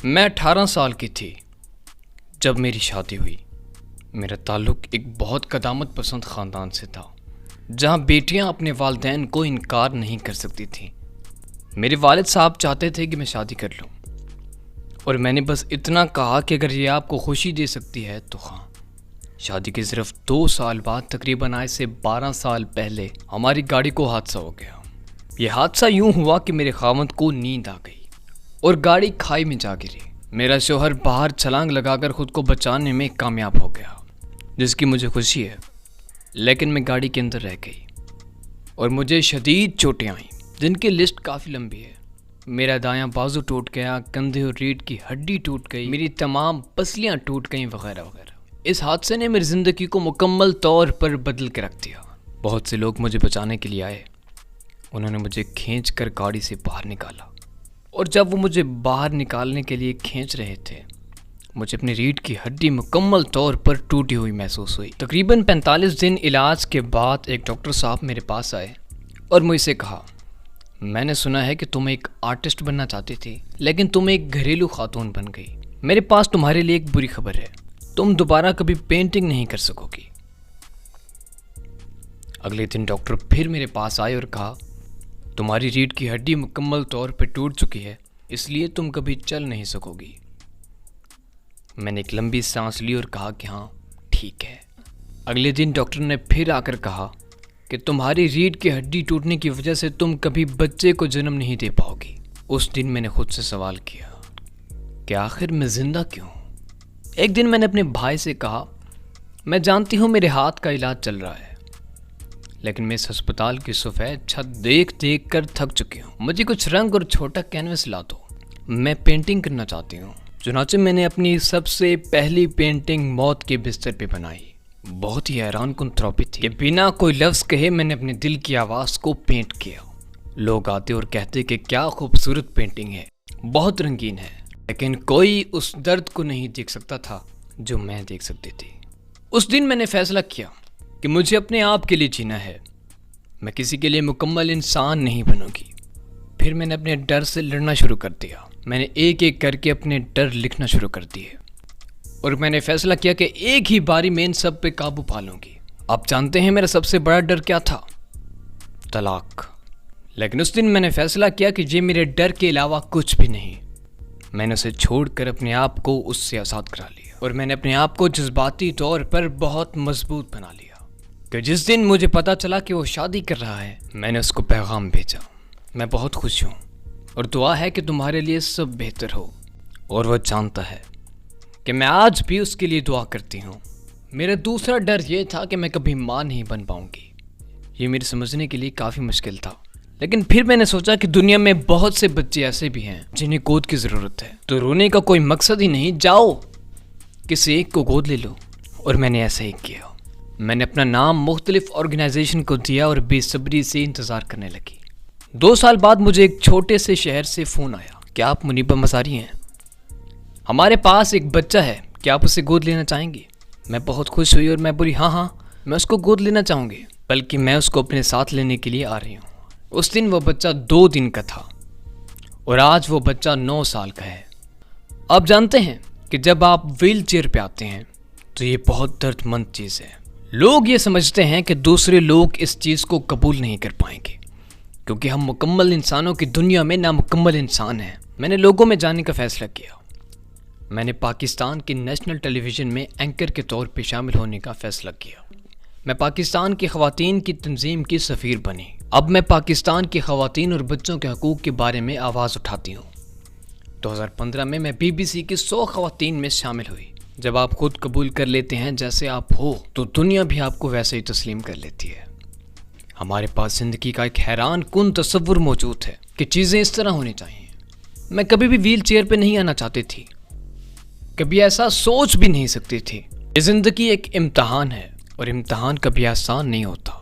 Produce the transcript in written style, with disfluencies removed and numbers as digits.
میں 18 سال کی تھی جب میری شادی ہوئی۔ میرا تعلق ایک بہت قدامت پسند خاندان سے تھا، جہاں بیٹیاں اپنے والدین کو انکار نہیں کر سکتی تھیں۔ میرے والد صاحب چاہتے تھے کہ میں شادی کر لوں، اور میں نے بس اتنا کہا کہ اگر یہ آپ کو خوشی دے سکتی ہے تو ہاں۔ شادی کے صرف 2 سال بعد، تقریباً آج سے 12 سال پہلے، ہماری گاڑی کو حادثہ ہو گیا۔ یہ حادثہ یوں ہوا کہ میرے خاوند کو نیند آ گئی اور گاڑی کھائی میں جا گری۔ میرا شوہر باہر چھلانگ لگا کر خود کو بچانے میں کامیاب ہو گیا، جس کی مجھے خوشی ہے، لیکن میں گاڑی کے اندر رہ گئی اور مجھے شدید چوٹیں آئیں، جن کی لسٹ کافی لمبی ہے۔ میرا دایاں بازو ٹوٹ گیا، کندھے اور ریڑھ کی ہڈی ٹوٹ گئی، میری تمام پسلیاں ٹوٹ گئیں، وغیرہ وغیرہ۔ اس حادثے نے میری زندگی کو مکمل طور پر بدل کے رکھ دیا۔ بہت سے لوگ مجھے بچانے کے لیے آئے، انہوں نے مجھے کھینچ کر گاڑی سے باہر نکالا، اور جب وہ مجھے باہر نکالنے کے لیے کھینچ رہے تھے، مجھے اپنی ریڑھ کی ہڈی مکمل طور پر ٹوٹی ہوئی محسوس ہوئی۔ تقریباً 45 دن علاج کے بعد ایک ڈاکٹر صاحب میرے پاس آئے اور مجھ سے کہا، میں نے سنا ہے کہ تم ایک آرٹسٹ بننا چاہتی تھی، لیکن تم ایک گھریلو خاتون بن گئی۔ میرے پاس تمہارے لیے ایک بری خبر ہے، تم دوبارہ کبھی پینٹنگ نہیں کر سکو گی۔ اگلے دن ڈاکٹر پھر میرے پاس آئے اور کہا، تمہاری ریڑھ کی ہڈی مکمل طور پہ ٹوٹ چکی ہے، اس لیے تم کبھی چل نہیں سکو گی۔ میں نے ایک لمبی سانس لی اور کہا کہ ہاں ٹھیک ہے۔ اگلے دن ڈاکٹر نے پھر آ کر کہا کہ تمہاری ریڑھ کی ہڈی ٹوٹنے کی وجہ سے تم کبھی بچے کو جنم نہیں دے پاؤ گی۔ اس دن میں نے خود سے سوال کیا کہ آخر میں زندہ کیوں؟ ایک دن میں نے اپنے بھائی سے کہا، میں جانتی ہوں میرے ہاتھ کا علاج چل رہا ہے، لیکن میں اس ہسپتال کی سفید چھت دیکھ دیکھ کر تھک چکی ہوں، مجھے کچھ رنگ اور چھوٹا کینوس لا دو، میں پینٹنگ کرنا چاہتی ہوں۔ چنانچہ میں نے اپنی سب سے پہلی پینٹنگ موت کے بستر پہ بنائی۔ بہت ہی حیران کن تھراپی تھی کہ بنا کوئی لفظ کہے میں نے اپنے دل کی آواز کو پینٹ کیا۔ لوگ آتے اور کہتے کہ کیا خوبصورت پینٹنگ ہے، بہت رنگین ہے، لیکن کوئی اس درد کو نہیں دیکھ سکتا تھا جو میں دیکھ سکتی تھی۔ اس دن میں نے فیصلہ کیا کہ مجھے اپنے آپ کے لیے جینا ہے، میں کسی کے لیے مکمل انسان نہیں بنوں گی۔ پھر میں نے اپنے ڈر سے لڑنا شروع کر دیا۔ میں نے ایک ایک کر کے اپنے ڈر لکھنا شروع کر دیے، اور میں نے فیصلہ کیا کہ ایک ہی باری میں ان سب پہ قابو پا لوں گی۔ آپ جانتے ہیں میرا سب سے بڑا ڈر کیا تھا؟ طلاق۔ لیکن اس دن میں نے فیصلہ کیا کہ یہ میرے ڈر کے علاوہ کچھ بھی نہیں۔ میں نے اسے چھوڑ کر اپنے آپ کو اس سے آزاد کرا لیا، اور میں نے اپنے آپ کو جذباتی طور پر بہت مضبوط بنا لیا کہ جس دن مجھے پتا چلا کہ وہ شادی کر رہا ہے، میں نے اس کو پیغام بھیجا، میں بہت خوش ہوں اور دعا ہے کہ تمہارے لیے سب بہتر ہو۔ اور وہ جانتا ہے کہ میں آج بھی اس کے لیے دعا کرتی ہوں۔ میرا دوسرا ڈر یہ تھا کہ میں کبھی ماں نہیں بن پاؤں گی۔ یہ میرے سمجھنے کے لیے کافی مشکل تھا، لیکن پھر میں نے سوچا کہ دنیا میں بہت سے بچے ایسے بھی ہیں جنہیں گود کی ضرورت ہے، تو رونے کا کوئی مقصد ہی نہیں، جاؤ کسی ایک کو گود لے لو۔ اور میں نے ایسا ہی کیا۔ میں نے اپنا نام مختلف آرگنائزیشن کو دیا اور بے صبری سے انتظار کرنے لگی۔ 2 سال بعد مجھے ایک چھوٹے سے شہر سے فون آیا، کیا آپ منیبہ مزاری ہیں؟ ہمارے پاس ایک بچہ ہے، کیا آپ اسے گود لینا چاہیں گی؟ میں بہت خوش ہوئی اور میں بولی، ہاں میں اس کو گود لینا چاہوں گی، بلکہ میں اس کو اپنے ساتھ لینے کے لیے آ رہی ہوں۔ اس دن وہ بچہ 2 دن کا تھا، اور آج وہ بچہ 9 سال کا ہے۔ آپ جانتے ہیں کہ جب آپ ویل چیئر پہ آتے ہیں تو یہ بہت درد مند چیز ہے۔ لوگ یہ سمجھتے ہیں کہ دوسرے لوگ اس چیز کو قبول نہیں کر پائیں گے، کیونکہ ہم مکمل انسانوں کی دنیا میں نامکمل انسان ہیں۔ میں نے لوگوں میں جانے کا فیصلہ کیا۔ میں نے پاکستان کی نیشنل ٹیلی ویژن میں اینکر کے طور پہ شامل ہونے کا فیصلہ کیا۔ میں پاکستان کی خواتین کی تنظیم کی سفیر بنی۔ اب میں پاکستان کی خواتین اور بچوں کے حقوق کے بارے میں آواز اٹھاتی ہوں۔ 2015 میں BBC کی 100 خواتین میں شامل ہوئی۔ جب آپ خود قبول کر لیتے ہیں جیسے آپ ہو، تو دنیا بھی آپ کو ویسے ہی تسلیم کر لیتی ہے۔ ہمارے پاس زندگی کا ایک حیران کن تصور موجود ہے کہ چیزیں اس طرح ہونی چاہیے۔ میں کبھی بھی ویل چیئر پہ نہیں آنا چاہتی تھی، کبھی ایسا سوچ بھی نہیں سکتی تھی۔ یہ زندگی ایک امتحان ہے، اور امتحان کبھی آسان نہیں ہوتا۔